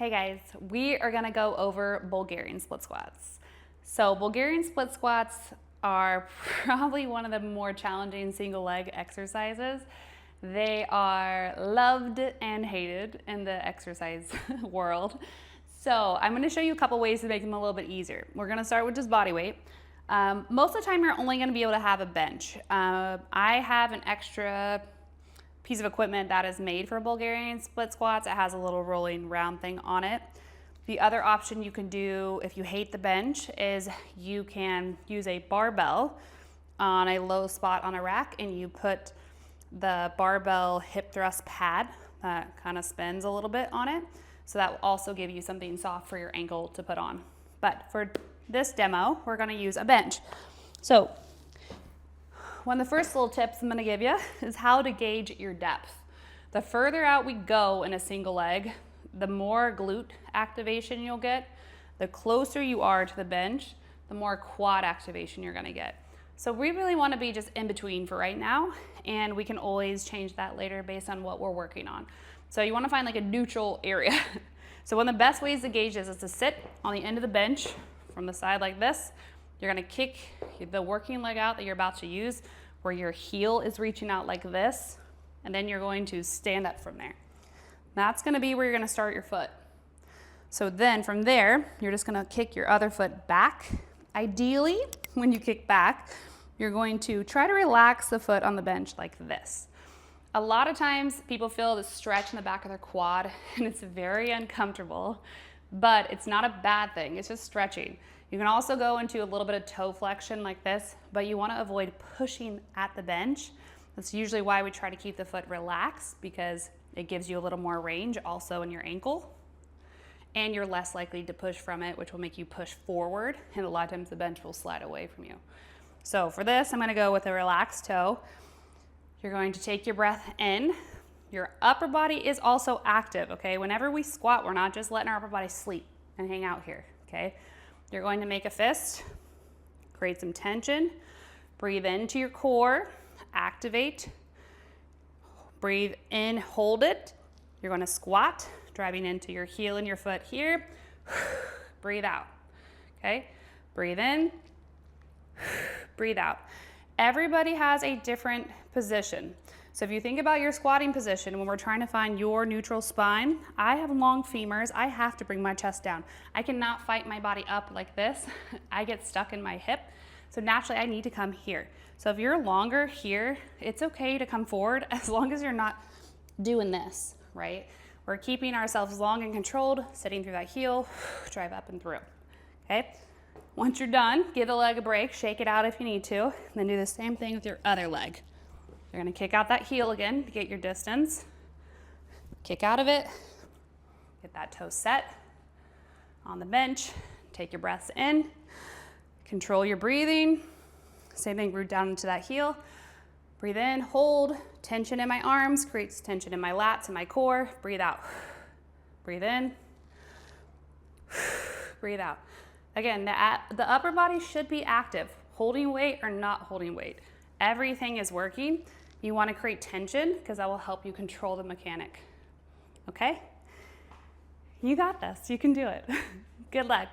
Hey guys, we are gonna go over Bulgarian split squats. So Bulgarian split squats are probably one of the more challenging single leg exercises. They are loved and hated in the exercise world. So I'm gonna show you a couple ways to make them a little bit easier. We're gonna start with just body weight. Most of the time you're only gonna be able to have a bench. I have an extra piece of equipment that is made for Bulgarian split squats. It has a little rolling round thing on it. The other option you can do if you hate the bench is you can use a barbell on a low spot on a rack, and you put the barbell hip thrust pad that kind of spins a little bit on it. So that will also give you something soft for your ankle to put on. But for this demo, we're gonna use a bench. So one of the first little tips I'm gonna give you is how to gauge your depth. The further out we go in a single leg, the more glute activation you'll get. The closer you are to the bench, the more quad activation you're gonna get. So we really wanna be just in between for right now, and we can always change that later based on what we're working on. So you wanna find like a neutral area. So one of the best ways to gauge this is to sit on the end of the bench from the side like this. You're gonna kick the working leg out that you're about to use, where your heel is reaching out like this, and then you're going to stand up from there. That's gonna be where you're gonna start your foot. So then from there, you're just gonna kick your other foot back. Ideally, when you kick back, you're going to try to relax the foot on the bench like this. A lot of times people feel this stretch in the back of their quad, and it's very uncomfortable, but it's not a bad thing, it's just stretching. You can also go into a little bit of toe flexion like this, but you want to avoid pushing at the bench. That's usually why we try to keep the foot relaxed, because it gives you a little more range also in your ankle, and you're less likely to push from it, which will make you push forward, and a lot of times the bench will slide away from you. So for this, I'm going to go with a relaxed toe. You're going to take your breath in. Your upper body is also active, okay? Whenever we squat, we're not just letting our upper body sleep and hang out here, okay? You're going to make a fist, create some tension, breathe into your core, activate, breathe in, hold it. You're going to squat, driving into your heel and your foot here. Breathe out, okay? Breathe in, breathe out. Everybody has a different position. So if you think about your squatting position, when we're trying to find your neutral spine, I have long femurs. I have to bring my chest down. I cannot fight my body up like this. I get stuck in my hip. So naturally, I need to come here. So if you're longer here, it's okay to come forward as long as you're not doing this, right? We're keeping ourselves long and controlled, sitting through that heel, drive up and through, okay? Once you're done, give the leg a break, shake it out if you need to, and then do the same thing with your other leg. You're gonna kick out that heel again to get your distance. Kick out of it, get that toe set on the bench, take your breaths in, control your breathing. Same thing, root down into that heel. Breathe in, hold, tension in my arms, creates tension in my lats and my core. Breathe out. Breathe in, breathe out. Again, the upper body should be active, holding weight or not holding weight. Everything is working. You want to create tension because that will help you control the mechanic. Okay? You got this. You can do it. Good luck.